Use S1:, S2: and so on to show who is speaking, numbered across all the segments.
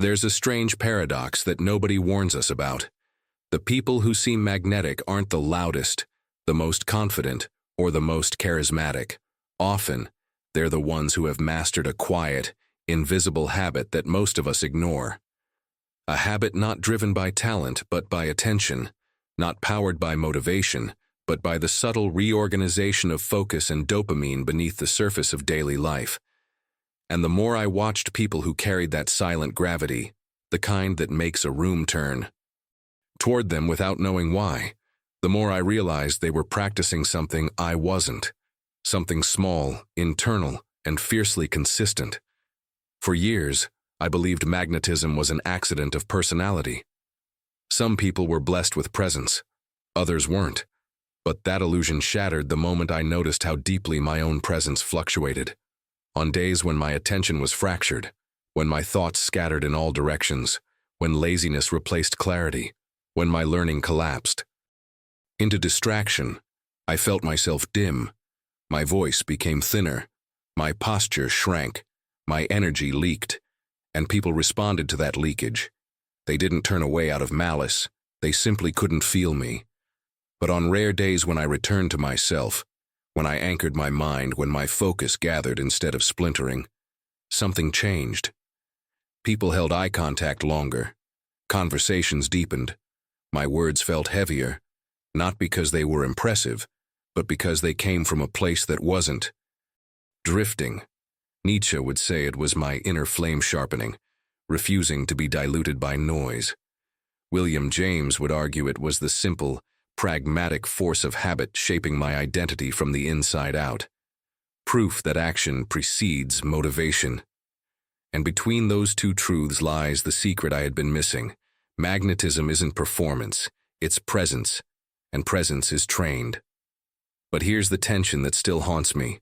S1: There's a strange paradox that nobody warns us about. The people who seem magnetic aren't the loudest, the most confident, or the most charismatic. Often, they're the ones who have mastered a quiet, invisible habit that most of us ignore. A habit not driven by talent but by attention, not powered by motivation, but by the subtle reorganization of focus and dopamine beneath the surface of daily life. And the more I watched people who carried that silent gravity, the kind that makes a room turn toward them without knowing why, the more I realized they were practicing something I wasn't, something small, internal, and fiercely consistent. For years, I believed magnetism was an accident of personality. Some people were blessed with presence, others weren't. But that illusion shattered the moment I noticed how deeply my own presence fluctuated. On days when my attention was fractured, when my thoughts scattered in all directions, when laziness replaced clarity, when my learning collapsed into distraction, I felt myself dim. My voice became thinner, my posture shrank, my energy leaked, and people responded to that leakage. They didn't turn away out of malice, they simply couldn't feel me. But on rare days when I returned to myself, when I anchored my mind, when my focus gathered instead of splintering, something changed. People held eye contact longer. Conversations deepened. My words felt heavier, not because they were impressive, but because they came from a place that wasn't drifting. Nietzsche would say it was my inner flame sharpening, refusing to be diluted by noise. William James would argue it was the simple, pragmatic force of habit shaping my identity from the inside out. Proof that action precedes motivation. And between those two truths lies the secret I had been missing. Magnetism isn't performance, it's presence, and presence is trained. But here's the tension that still haunts me.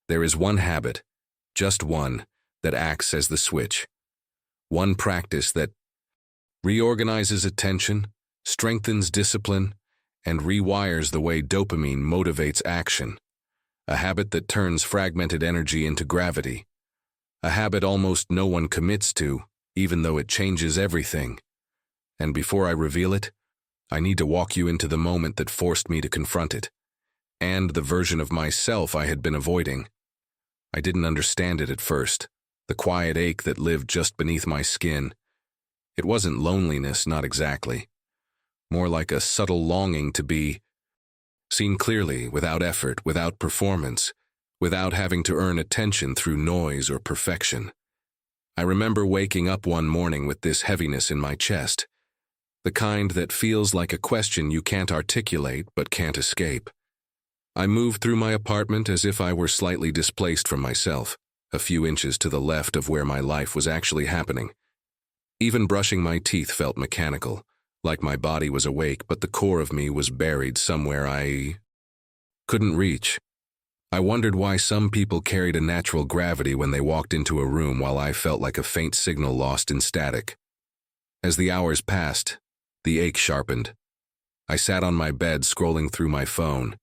S1: There is one habit, just one, that acts as the switch. One practice that reorganizes attention, strengthens discipline, and rewires the way dopamine motivates action. A habit that turns fragmented energy into gravity. A habit almost no one commits to, even though it changes everything. And before I reveal it, I need to walk you into the moment that forced me to confront it, and the version of myself I had been avoiding. I didn't understand it at first, the quiet ache that lived just beneath my skin. It wasn't loneliness, not exactly. More like a subtle longing to be seen clearly, without effort, without performance, without having to earn attention through noise or perfection. I remember waking up one morning with this heaviness in my chest, the kind that feels like a question you can't articulate but can't escape. I moved through my apartment as if I were slightly displaced from myself, a few inches to the left of where my life was actually happening. Even brushing my teeth felt mechanical, like my body was awake but the core of me was buried somewhere I couldn't reach. I wondered why some people carried a natural gravity when they walked into a room while I felt like a faint signal lost in static. As the hours passed, the ache sharpened. I sat on my bed scrolling through my phone,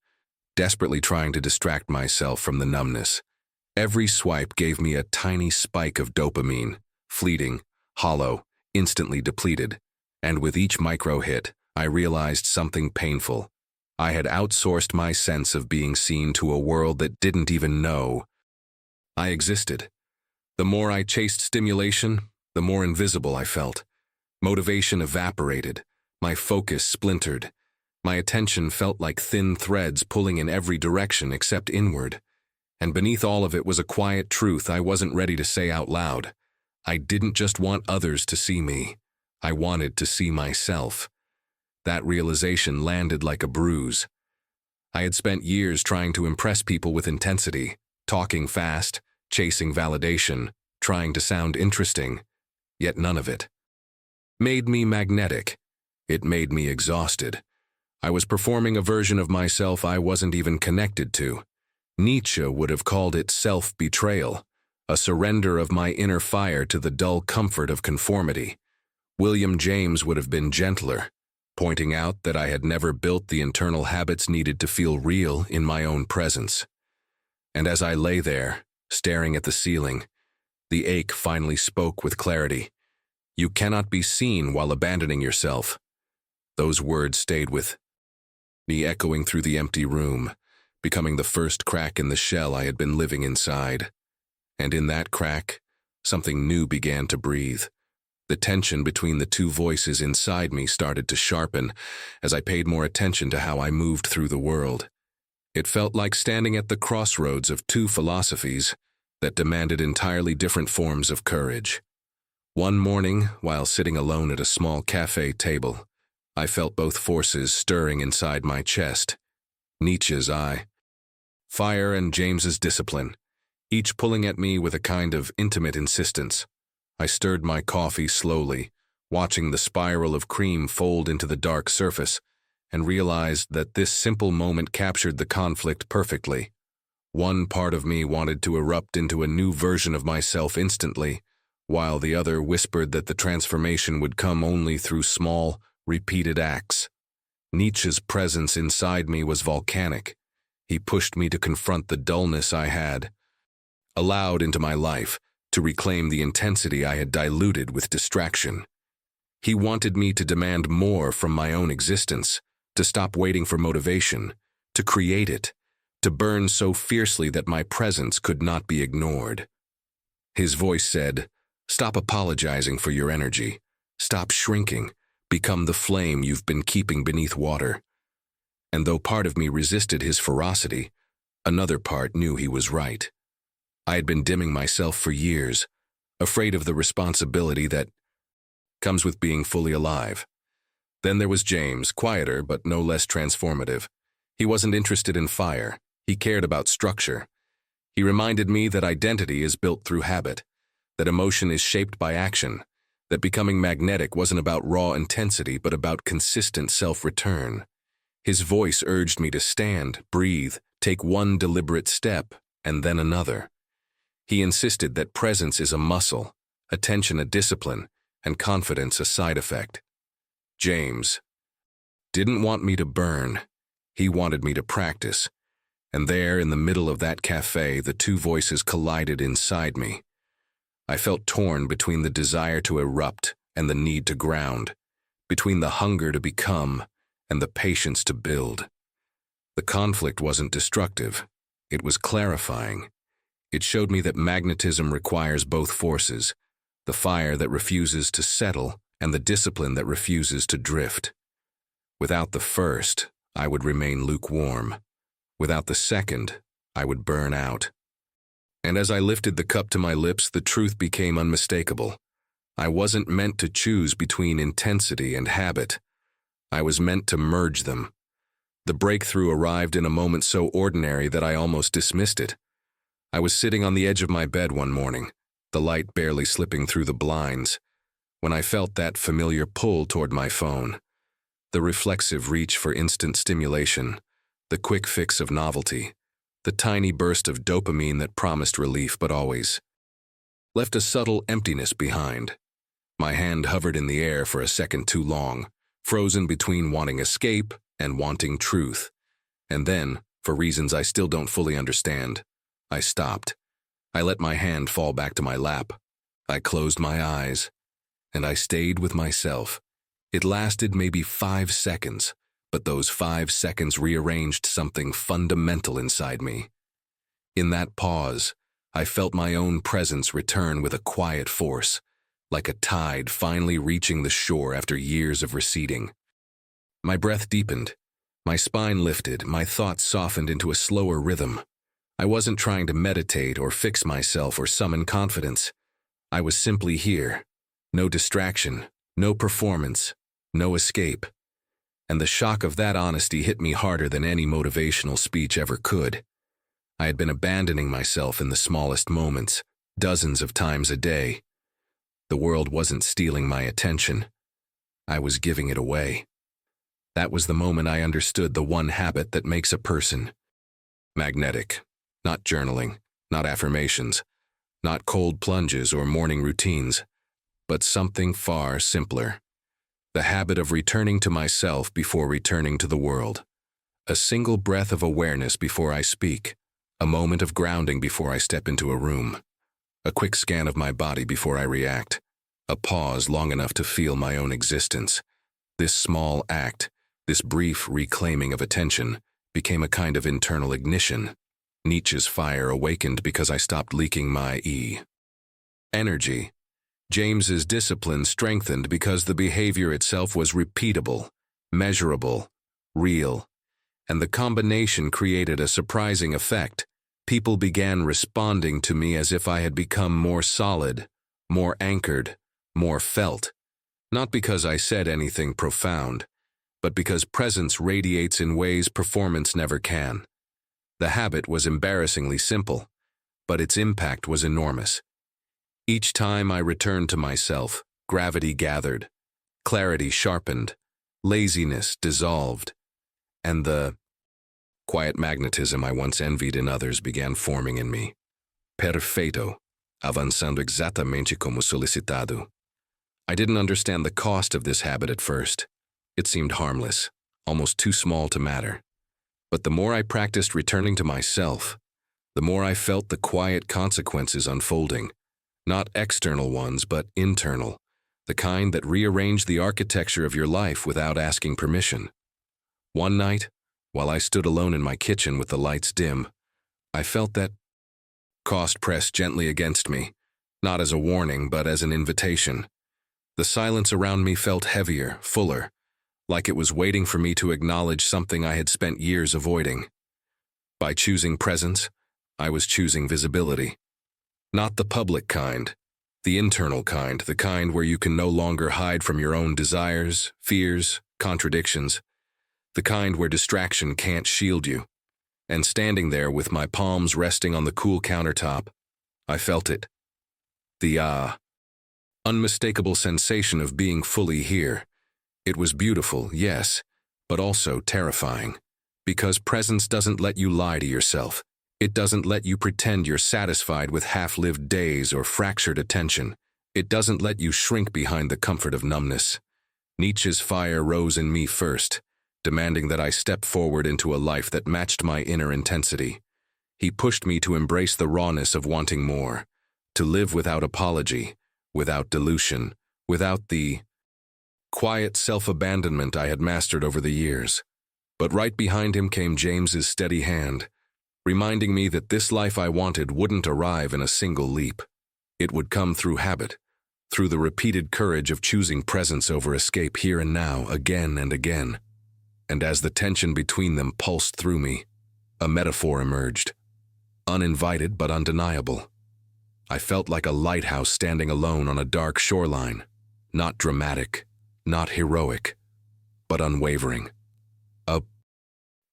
S1: desperately trying to distract myself from the numbness. Every swipe gave me a tiny spike of dopamine, fleeting, hollow, instantly depleted. And with each micro hit, I realized something painful. I had outsourced my sense of being seen to a world that didn't even know I existed. The more I chased stimulation, the more invisible I felt. Motivation evaporated, my focus splintered. My attention felt like thin threads pulling in every direction except inward. And beneath all of it was a quiet truth I wasn't ready to say out loud. I didn't just want others to see me. I wanted to see myself. That realization landed like a bruise. I had spent years trying to impress people with intensity, talking fast, chasing validation, trying to sound interesting, yet none of it made me magnetic. It made me exhausted. I was performing a version of myself I wasn't even connected to. Nietzsche would have called it self-betrayal, a surrender of my inner fire to the dull comfort of conformity. William James would have been gentler, pointing out that I had never built the internal habits needed to feel real in my own presence. And as I lay there, staring at the ceiling, the ache finally spoke with clarity. You cannot be seen while abandoning yourself. Those words stayed with me, echoing through the empty room, becoming the first crack in the shell I had been living inside. And in that crack, something new began to breathe. The tension between the two voices inside me started to sharpen as I paid more attention to how I moved through the world. It felt like standing at the crossroads of two philosophies that demanded entirely different forms of courage. One morning, while sitting alone at a small cafe table, I felt both forces stirring inside my chest. Nietzsche's fire and James's discipline, each pulling at me with a kind of intimate insistence. I stirred my coffee slowly, watching the spiral of cream fold into the dark surface, and realized that this simple moment captured the conflict perfectly. One part of me wanted to erupt into a new version of myself instantly, while the other whispered that the transformation would come only through small, repeated acts. Nietzsche's presence inside me was volcanic. He pushed me to confront the dullness I had allowed into my life, to reclaim the intensity I had diluted with distraction. He wanted me to demand more from my own existence, to stop waiting for motivation, to create it, to burn so fiercely that my presence could not be ignored. His voice said, "Stop apologizing for your energy. Stop shrinking. Become the flame you've been keeping beneath water." And though part of me resisted his ferocity, another part knew he was right. I had been dimming myself for years, afraid of the responsibility that comes with being fully alive. Then there was James, quieter but no less transformative. He wasn't interested in fire. He cared about structure. He reminded me that identity is built through habit, that emotion is shaped by action, that becoming magnetic wasn't about raw intensity but about consistent self-return. His voice urged me to stand, breathe, take one deliberate step, and then another. He insisted that presence is a muscle, attention a discipline, and confidence a side effect. James didn't want me to burn. He wanted me to practice. And there, in the middle of that cafe, the two voices collided inside me. I felt torn between the desire to erupt and the need to ground, between the hunger to become and the patience to build. The conflict wasn't destructive. It was clarifying. It showed me that magnetism requires both forces, the fire that refuses to settle and the discipline that refuses to drift. Without the first, I would remain lukewarm. Without the second, I would burn out. And as I lifted the cup to my lips, the truth became unmistakable. I wasn't meant to choose between intensity and habit. I was meant to merge them. The breakthrough arrived in a moment so ordinary that I almost dismissed it. I was sitting on the edge of my bed one morning, the light barely slipping through the blinds, when I felt that familiar pull toward my phone, the reflexive reach for instant stimulation, the quick fix of novelty, the tiny burst of dopamine that promised relief but always left a subtle emptiness behind. My hand hovered in the air for a second too long, frozen between wanting escape and wanting truth. And then, for reasons I still don't fully understand, I stopped. I let my hand fall back to my lap. I closed my eyes, and I stayed with myself. It lasted maybe 5 seconds, but those 5 seconds rearranged something fundamental inside me. In that pause, I felt my own presence return with a quiet force, like a tide finally reaching the shore after years of receding. My breath deepened, my spine lifted, my thoughts softened into a slower rhythm. I wasn't trying to meditate or fix myself or summon confidence. I was simply here. No distraction, no performance, no escape. And the shock of that honesty hit me harder than any motivational speech ever could. I had been abandoning myself in the smallest moments, dozens of times a day. The world wasn't stealing my attention. I was giving it away. That was the moment I understood the one habit that makes a person magnetic. Not journaling, not affirmations, not cold plunges or morning routines, but something far simpler. The habit of returning to myself before returning to the world. A single breath of awareness before I speak. A moment of grounding before I step into a room. A quick scan of my body before I react. A pause long enough to feel my own existence. This small act, this brief reclaiming of attention, became a kind of internal ignition. Nietzsche's fire awakened because I stopped leaking my energy. James's discipline strengthened because the behavior itself was repeatable, measurable, real. And the combination created a surprising effect. People began responding to me as if I had become more solid, more anchored, more felt. Not because I said anything profound, but because presence radiates in ways performance never can. The habit was embarrassingly simple, but its impact was enormous. Each time I returned to myself, gravity gathered, clarity sharpened, laziness dissolved, and the quiet magnetism I once envied in others began forming in me. Perfeito, avançando exatamente como solicitado. I didn't understand the cost of this habit at first. It seemed harmless, almost too small to matter. But the more I practiced returning to myself, the more I felt the quiet consequences unfolding. Not external ones, but internal, the kind that rearranged the architecture of your life without asking permission. One night, while I stood alone in my kitchen with the lights dim, I felt that cost pressed gently against me, not as a warning, but as an invitation. The silence around me felt heavier, fuller, like it was waiting for me to acknowledge something I had spent years avoiding. By choosing presence, I was choosing visibility. Not the public kind, the internal kind, the kind where you can no longer hide from your own desires, fears, contradictions, the kind where distraction can't shield you. And standing there with my palms resting on the cool countertop, I felt it. The unmistakable sensation of being fully here. It was beautiful, yes, but also terrifying. Because presence doesn't let you lie to yourself. It doesn't let you pretend you're satisfied with half-lived days or fractured attention. It doesn't let you shrink behind the comfort of numbness. Nietzsche's fire rose in me first, demanding that I step forward into a life that matched my inner intensity. He pushed me to embrace the rawness of wanting more, to live without apology, without dilution, without the quiet self-abandonment I had mastered over the years. But right behind him came James's steady hand, reminding me that this life I wanted wouldn't arrive in a single leap. It would come through habit, through the repeated courage of choosing presence over escape here and now, again and again. And as the tension between them pulsed through me, a metaphor emerged. Uninvited but undeniable. I felt like a lighthouse standing alone on a dark shoreline, not dramatic, not heroic, but unwavering. A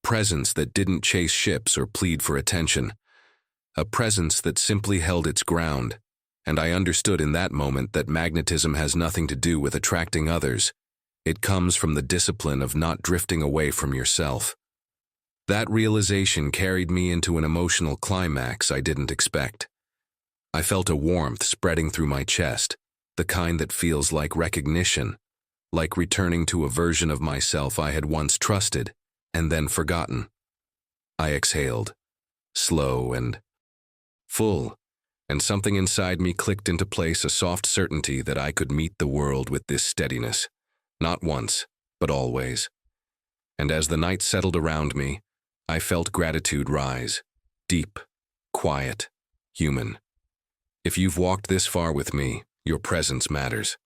S1: presence that didn't chase ships or plead for attention. A presence that simply held its ground. And I understood in that moment that magnetism has nothing to do with attracting others. It comes from the discipline of not drifting away from yourself. That realization carried me into an emotional climax I didn't expect. I felt a warmth spreading through my chest, the kind that feels like recognition, like returning to a version of myself I had once trusted and then forgotten. I exhaled, slow and full, and something inside me clicked into place, a soft certainty that I could meet the world with this steadiness, not once, but always. And as the night settled around me, I felt gratitude rise, deep, quiet, human. If you've walked this far with me, your presence matters.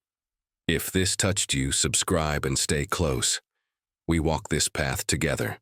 S1: If this touched you, subscribe and stay close. We walk this path together.